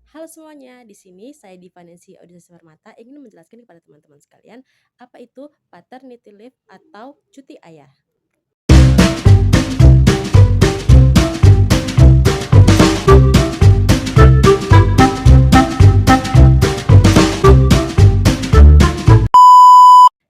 Halo semuanya, di sini saya Divanensi Audisi Permata ingin menjelaskan kepada teman-teman sekalian apa itu paternity leave atau cuti ayah.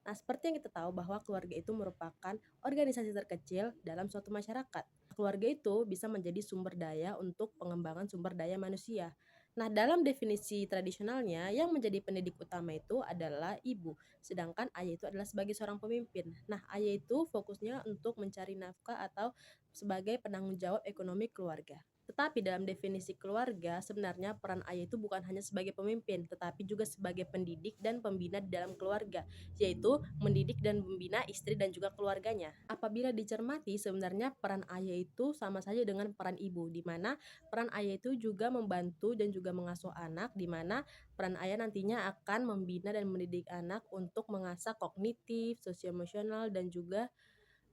Nah, seperti yang kita tahu bahwa keluarga itu merupakan organisasi terkecil dalam suatu masyarakat. Keluarga itu bisa menjadi sumber daya untuk pengembangan sumber daya manusia. Nah, dalam definisi tradisionalnya, yang menjadi pendidik utama itu adalah ibu, sedangkan ayah itu adalah sebagai seorang pemimpin. Nah, ayah itu fokusnya untuk mencari nafkah atau sebagai penanggung jawab ekonomi keluarga. Tetapi dalam definisi keluarga, sebenarnya peran ayah itu bukan hanya sebagai pemimpin, tetapi juga sebagai pendidik dan pembina di dalam keluarga, yaitu mendidik dan membina istri dan juga keluarganya. Apabila dicermati, sebenarnya peran ayah itu sama saja dengan peran ibu, di mana peran ayah itu juga membantu dan juga mengasuh anak, di mana peran ayah nantinya akan membina dan mendidik anak untuk mengasah kognitif, sosio-emosional, dan juga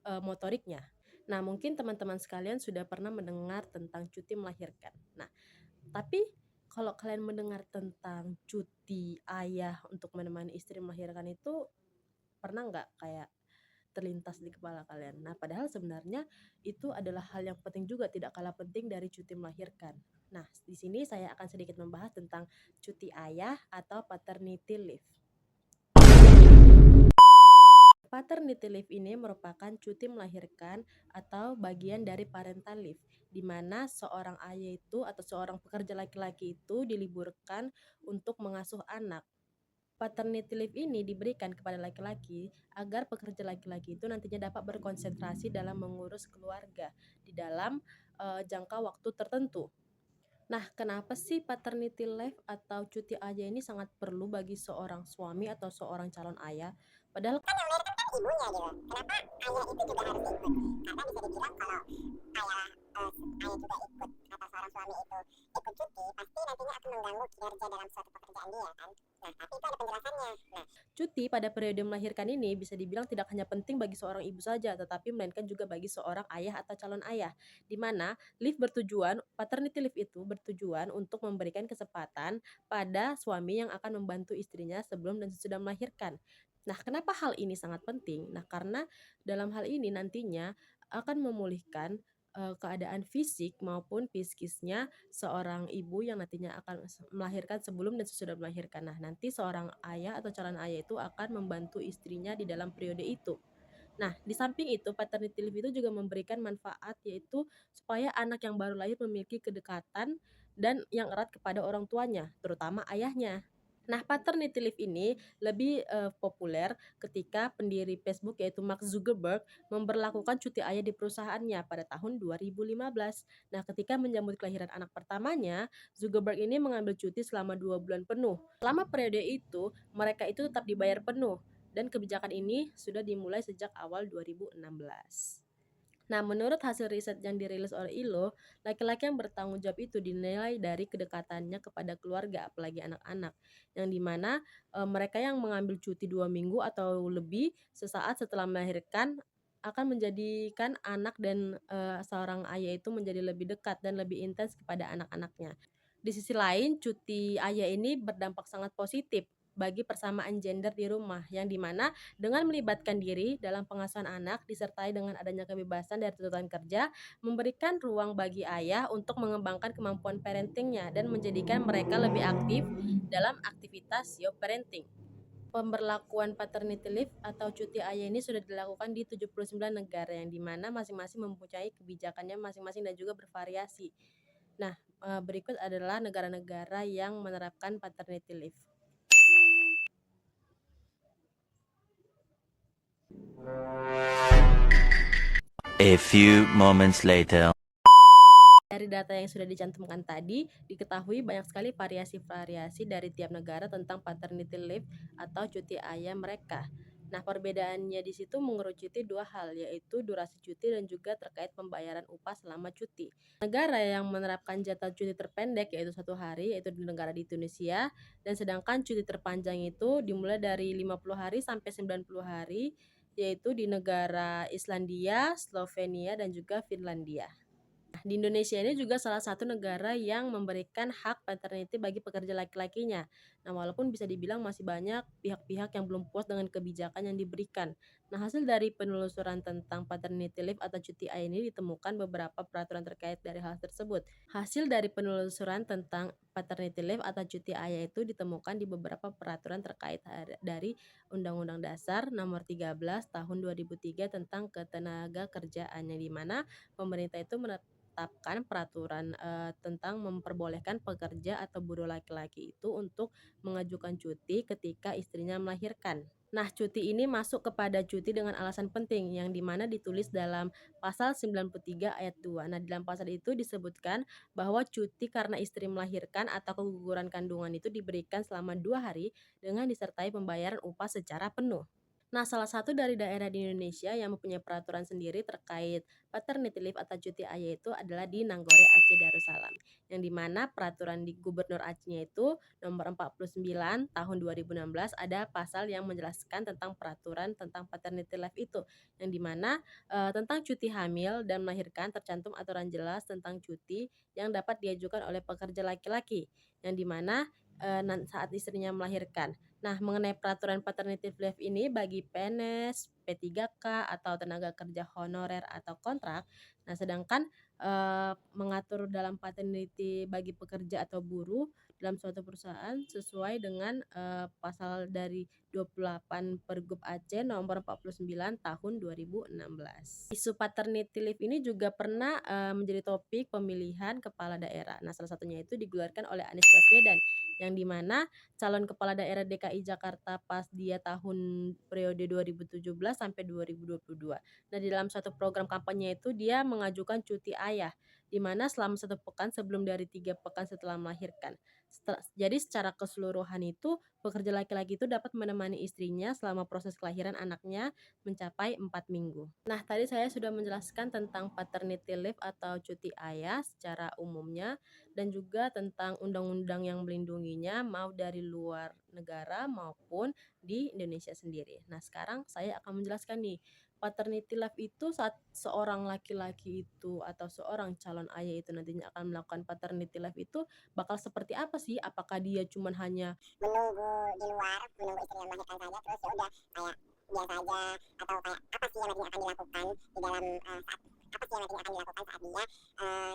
motoriknya. Nah, mungkin teman-teman sekalian sudah pernah mendengar tentang cuti melahirkan. Nah, tapi kalau kalian mendengar tentang cuti ayah untuk menemani istri melahirkan itu pernah nggak kayak terlintas di kepala kalian? Nah, padahal sebenarnya itu adalah hal yang penting juga, tidak kalah penting dari cuti melahirkan. Nah, di sini saya akan sedikit membahas tentang cuti ayah atau paternity leave. Paternity leave ini merupakan cuti melahirkan atau bagian dari parental leave, di mana seorang ayah itu atau seorang pekerja laki-laki itu diliburkan untuk mengasuh anak. Paternity leave ini diberikan kepada laki-laki agar pekerja laki-laki itu nantinya dapat berkonsentrasi dalam mengurus keluarga di dalam jangka waktu tertentu. Nah, kenapa sih paternity leave atau cuti ayah ini sangat perlu bagi seorang suami atau seorang calon ayah? Padahal Kan yang melahirkan kan ibunya gitu. Kenapa ayah itu juga harus ikut? Karena bisa dibilang kalau ayah juga ikut atau seorang suami itu ikut cuti, pasti nantinya akan mengganggu kinerja dalam suatu pekerjaan dia kan. Nah, tapi itu ada penjelasannya. Nah, cuti pada periode melahirkan ini bisa dibilang tidak hanya penting bagi seorang ibu saja, tetapi melainkan juga bagi seorang ayah atau calon ayah, di mana paternity leave itu bertujuan untuk memberikan kesempatan pada suami yang akan membantu istrinya sebelum dan sesudah melahirkan. Nah, kenapa hal ini sangat penting? Nah, karena dalam hal ini nantinya akan memulihkan keadaan fisik maupun psikisnya seorang ibu yang nantinya akan melahirkan sebelum dan sesudah melahirkan. Nah, nanti seorang ayah atau calon ayah itu akan membantu istrinya di dalam periode itu. Nah, di samping itu, paternity leave itu juga memberikan manfaat, yaitu supaya anak yang baru lahir memiliki kedekatan dan yang erat kepada orang tuanya, terutama ayahnya. Nah, paternity leave ini lebih populer ketika pendiri Facebook yaitu Mark Zuckerberg memberlakukan cuti ayah di perusahaannya pada tahun 2015. Nah, ketika menyambut kelahiran anak pertamanya, Zuckerberg ini mengambil cuti selama 2 bulan penuh. Selama periode itu, mereka itu tetap dibayar penuh dan kebijakan ini sudah dimulai sejak awal 2016. Nah, menurut hasil riset yang dirilis oleh ILO, laki-laki yang bertanggung jawab itu dinilai dari kedekatannya kepada keluarga, apalagi anak-anak, yang dimana mereka yang mengambil cuti 2 minggu atau lebih sesaat setelah melahirkan akan menjadikan anak dan seorang ayah itu menjadi lebih dekat dan lebih intens kepada anak-anaknya. Di sisi lain, cuti ayah ini berdampak sangat positif bagi persamaan gender di rumah, yang dimana dengan melibatkan diri dalam pengasuhan anak disertai dengan adanya kebebasan dari tuntutan kerja, memberikan ruang bagi ayah untuk mengembangkan kemampuan parentingnya dan menjadikan mereka lebih aktif dalam aktivitas parenting. Pemberlakuan paternity leave atau cuti ayah ini sudah dilakukan di 79 negara, yang dimana masing-masing mempunyai kebijakannya masing-masing dan juga bervariasi. Nah, berikut adalah negara-negara yang menerapkan paternity leave. A few moments later. Dari data yang sudah dicantumkan tadi, diketahui banyak sekali variasi-variasi dari tiap negara tentang paternity leave atau cuti ayah mereka. Nah, perbedaannya di situ mengerucuti dua hal, yaitu durasi cuti dan juga terkait pembayaran upah selama cuti. Negara yang menerapkan jatah cuti terpendek yaitu 1 hari, yaitu di negara di Tunisia, dan sedangkan cuti terpanjang itu dimulai dari 50 hari sampai 90 hari, yaitu di negara Islandia, Slovenia, dan juga Finlandia. di Indonesia ini juga salah satu negara yang memberikan hak paternity bagi pekerja laki-lakinya. Nah, walaupun bisa dibilang masih banyak pihak-pihak yang belum puas dengan kebijakan yang diberikan. Nah, hasil dari penelusuran tentang paternity leave atau cuti ayah ini ditemukan beberapa peraturan terkait dari hal tersebut. Hasil dari penelusuran tentang paternity leave atau cuti ayah itu ditemukan di beberapa peraturan terkait dari Undang-Undang Dasar Nomor 13 Tahun 2003 tentang Ketenagakerjaan, yang dimana pemerintah itu menetapkan peraturan tentang memperbolehkan pekerja atau buruh laki-laki itu untuk mengajukan cuti ketika istrinya melahirkan. Nah, cuti ini masuk kepada cuti dengan alasan penting yang dimana ditulis dalam pasal 93 ayat 2. Nah, dalam pasal itu disebutkan bahwa cuti karena istri melahirkan atau keguguran kandungan itu diberikan selama 2 hari dengan disertai pembayaran upah secara penuh. Nah, salah satu dari daerah di Indonesia yang mempunyai peraturan sendiri terkait paternity leave atau cuti ayah itu adalah di Nanggore, Aceh Darussalam. Yang dimana peraturan di Gubernur Acehnya itu nomor 49 tahun 2016 ada pasal yang menjelaskan tentang peraturan tentang paternity leave itu. Yang dimana tentang cuti hamil dan melahirkan tercantum aturan jelas tentang cuti yang dapat diajukan oleh pekerja laki-laki. Yang dimana saat istrinya melahirkan. Nah, mengenai peraturan paternity leave ini bagi PNS, P3K atau tenaga kerja honorer atau kontrak. Nah, sedangkan mengatur dalam paternity bagi pekerja atau buruh dalam suatu perusahaan sesuai dengan pasal dari 28 Pergub Aceh nomor 49 tahun 2016. Isu paternity leave ini juga pernah menjadi topik pemilihan kepala daerah. Nah, salah satunya itu digelarkan oleh Anies Baswedan, yang dimana calon kepala daerah DKI Jakarta pas dia tahun periode 2017 sampai 2022. Nah, di dalam suatu program kampanye itu dia mengajukan cuti ayah, di mana selama 1 pekan sebelum dari 3 pekan setelah melahirkan. Jadi secara keseluruhan itu pekerja laki-laki itu dapat menemani istrinya selama proses kelahiran anaknya mencapai 4 minggu. Nah, tadi saya sudah menjelaskan tentang paternity leave atau cuti ayah secara umumnya dan juga tentang undang-undang yang melindunginya mau dari luar negara maupun di Indonesia sendiri. Nah, sekarang saya akan menjelaskan nih, paternity leave itu saat seorang laki-laki itu atau seorang calon ayah itu nantinya akan melakukan paternity leave itu bakal seperti apa sih? Apakah dia cuman hanya menunggu di luar, menunggu istrinya melahirkan saja, terus ya udah kayak biasa aja, atau kayak apa sih yang nantinya akan dilakukan di dalam saat apa sih yang nantinya akan dilakukan saat dia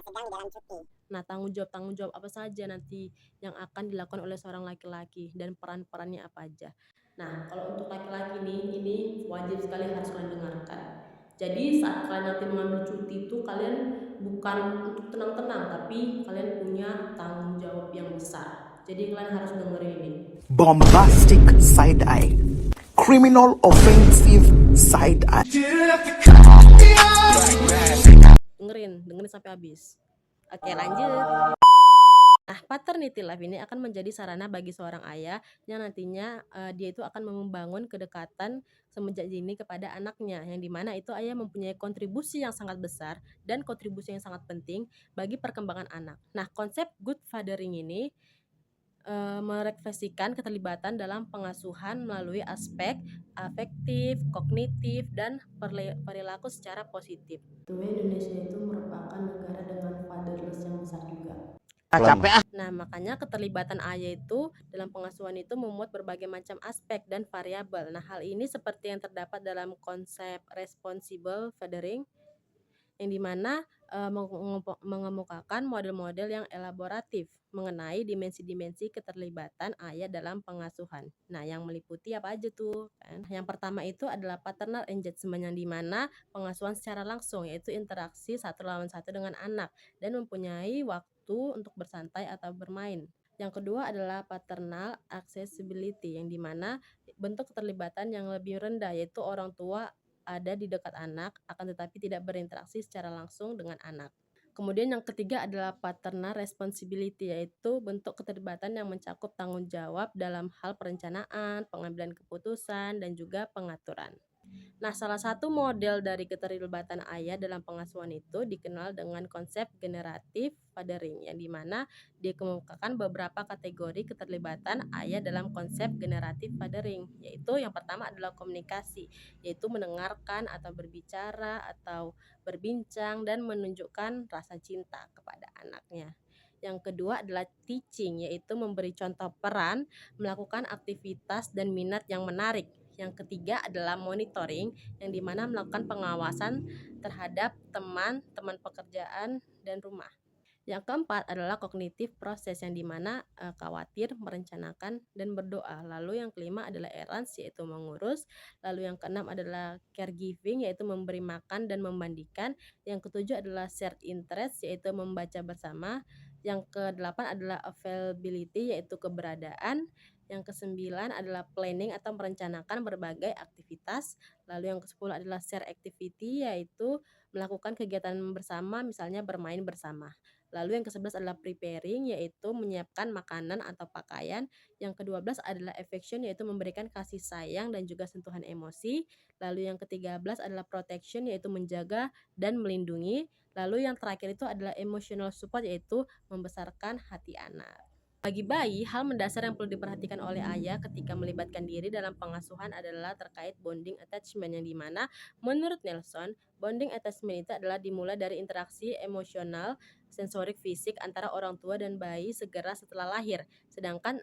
sedang di dalam cuti. Nah, tanggung jawab apa saja nanti yang akan dilakukan oleh seorang laki-laki dan peran-perannya apa aja. Nah, kalau untuk laki-laki nih, ini wajib sekali harus kalian dengarkan. Jadi saat kalian nanti mengambil cuti itu kalian bukan untuk tenang-tenang, tapi kalian punya tanggung jawab yang besar. Jadi kalian harus dengerin ini. Bombastic side eye, criminal offensive side eye. Dengerin sampai habis. Oke, lanjut. Nah, paternity leave ini akan menjadi sarana bagi seorang ayah yang nantinya dia itu akan membangun kedekatan semenjak dini kepada anaknya, yang dimana itu ayah mempunyai kontribusi yang sangat besar dan kontribusi yang sangat penting bagi perkembangan anak. Nah, konsep good fathering ini merefleksikan keterlibatan dalam pengasuhan melalui aspek afektif, kognitif, dan perilaku secara positif. Indonesia itu merupakan negara dengan fatherless yang besar juga. Nah, makanya keterlibatan ayah itu dalam pengasuhan itu memuat berbagai macam aspek dan variabel. Nah, hal ini seperti yang terdapat dalam konsep responsible fathering, yang dimana mengemukakan model-model yang elaboratif mengenai dimensi-dimensi keterlibatan ayah dalam pengasuhan. Nah, yang meliputi apa aja tuh? Yang pertama itu adalah paternal engagement, yang dimana pengasuhan secara langsung, yaitu interaksi satu lawan satu dengan anak dan mempunyai waktu untuk bersantai atau bermain. Yang kedua adalah paternal accessibility, yang dimana bentuk keterlibatan yang lebih rendah, yaitu orang tua ada di dekat anak akan tetapi tidak berinteraksi secara langsung dengan anak. Kemudian yang ketiga adalah paternal responsibility, yaitu bentuk keterlibatan yang mencakup tanggung jawab dalam hal perencanaan, pengambilan keputusan, dan juga pengaturan. Nah, salah satu model dari keterlibatan ayah dalam pengasuhan itu dikenal dengan konsep generatif fathering, yang dimana dia kemukakan beberapa kategori keterlibatan ayah dalam konsep generatif fathering, yaitu yang pertama adalah komunikasi, yaitu mendengarkan atau berbicara atau berbincang dan menunjukkan rasa cinta kepada anaknya. Yang kedua adalah teaching, yaitu memberi contoh peran, melakukan aktivitas dan minat yang menarik. Yang ketiga adalah monitoring, yang dimana melakukan pengawasan terhadap teman pekerjaan dan rumah. Yang keempat adalah kognitif proses, yang dimana khawatir, merencanakan, dan berdoa. Lalu yang kelima adalah errands, yaitu mengurus. Lalu yang keenam adalah caregiving, yaitu memberi makan dan memandikan. Yang ketujuh adalah shared interest, yaitu membaca bersama. Yang kedelapan adalah availability, yaitu keberadaan. Yang kesembilan adalah planning atau merencanakan berbagai aktivitas. Lalu yang kesepuluh adalah share activity, yaitu melakukan kegiatan bersama, misalnya bermain bersama. Lalu yang ke-11 adalah preparing, yaitu menyiapkan makanan atau pakaian. Yang ke-12 adalah affection, yaitu memberikan kasih sayang dan juga sentuhan emosi. Lalu yang ke-13 adalah protection, yaitu menjaga dan melindungi. Lalu yang terakhir itu adalah emotional support, yaitu membesarkan hati anak. Bagi bayi, hal mendasar yang perlu diperhatikan oleh ayah ketika melibatkan diri dalam pengasuhan adalah terkait bonding attachment, yang dimana menurut Nelson, bonding attachment itu adalah dimulai dari interaksi emosional, sensorik, fisik antara orang tua dan bayi segera setelah lahir. Sedangkan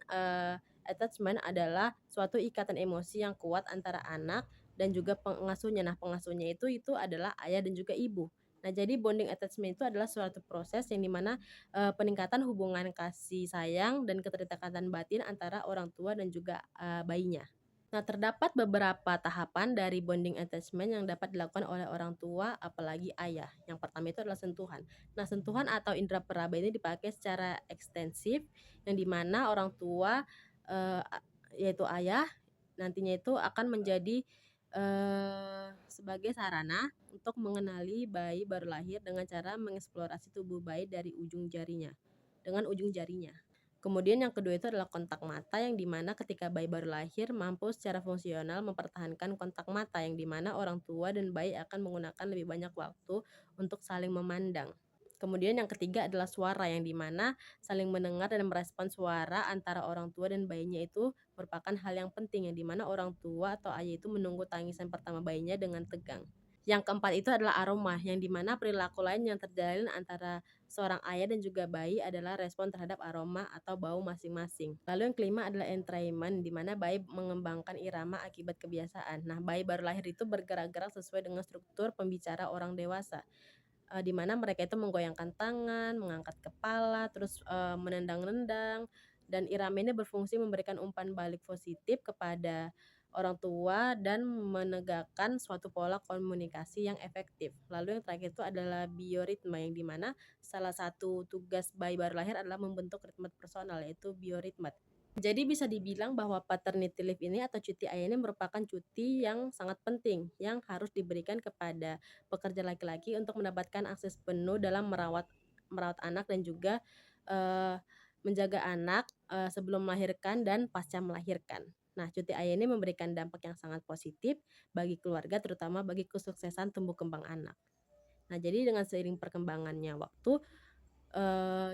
attachment adalah suatu ikatan emosi yang kuat antara anak dan juga pengasuhnya. Nah, pengasuhnya itu adalah ayah dan juga ibu. Nah, jadi bonding attachment itu adalah suatu proses yang dimana peningkatan hubungan kasih sayang dan keterikatan batin antara orang tua dan juga bayinya. Nah, terdapat beberapa tahapan dari bonding attachment yang dapat dilakukan oleh orang tua, apalagi ayah. Yang pertama itu adalah sentuhan. Nah, sentuhan atau indera peraba ini dipakai secara ekstensif, yang dimana orang tua eh, yaitu ayah nantinya itu akan menjadi sebagai sarana untuk mengenali bayi baru lahir dengan cara mengeksplorasi tubuh bayi dari ujung jarinya dengan ujung jarinya. Kemudian yang kedua itu adalah kontak mata, yang dimana ketika bayi baru lahir mampu secara fungsional mempertahankan kontak mata, yang dimana orang tua dan bayi akan menggunakan lebih banyak waktu untuk saling memandang. Kemudian yang ketiga adalah suara, yang dimana saling mendengar dan merespon suara antara orang tua dan bayinya itu merupakan hal yang penting, yang dimana orang tua atau ayah itu menunggu tangisan pertama bayinya dengan tegang. Yang keempat itu adalah aroma, yang dimana perilaku lain yang terjalin antara seorang ayah dan juga bayi adalah respon terhadap aroma atau bau masing-masing. Lalu yang kelima adalah entrainment, di mana bayi mengembangkan irama akibat kebiasaan. Nah, bayi baru lahir itu bergerak-gerak sesuai dengan struktur pembicara orang dewasa, di mana mereka itu menggoyangkan tangan, mengangkat kepala, terus menendang-nendang, dan irama ini berfungsi memberikan umpan balik positif kepada orang tua dan menegakkan suatu pola komunikasi yang efektif. Lalu yang terakhir itu adalah bioritma, yang dimana salah satu tugas bayi baru lahir adalah membentuk ritme personal, yaitu bioritma. Jadi bisa dibilang bahwa paternity leave ini atau cuti ayah ini merupakan cuti yang sangat penting yang harus diberikan kepada pekerja laki-laki untuk mendapatkan akses penuh dalam merawat anak dan juga menjaga anak sebelum melahirkan dan pasca melahirkan. Nah, cuti ayah ini memberikan dampak yang sangat positif bagi keluarga, terutama bagi kesuksesan tumbuh kembang anak. Nah, jadi dengan seiring perkembangannya waktu,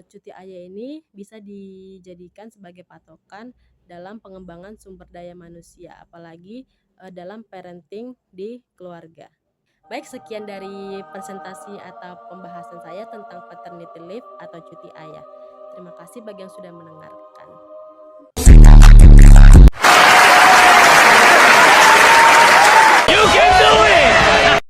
cuti ayah ini bisa dijadikan sebagai patokan dalam pengembangan sumber daya manusia, apalagi dalam parenting di keluarga. Baik, sekian dari presentasi atau pembahasan saya tentang paternity leave atau cuti ayah. Terima kasih bagi yang sudah mendengarkan.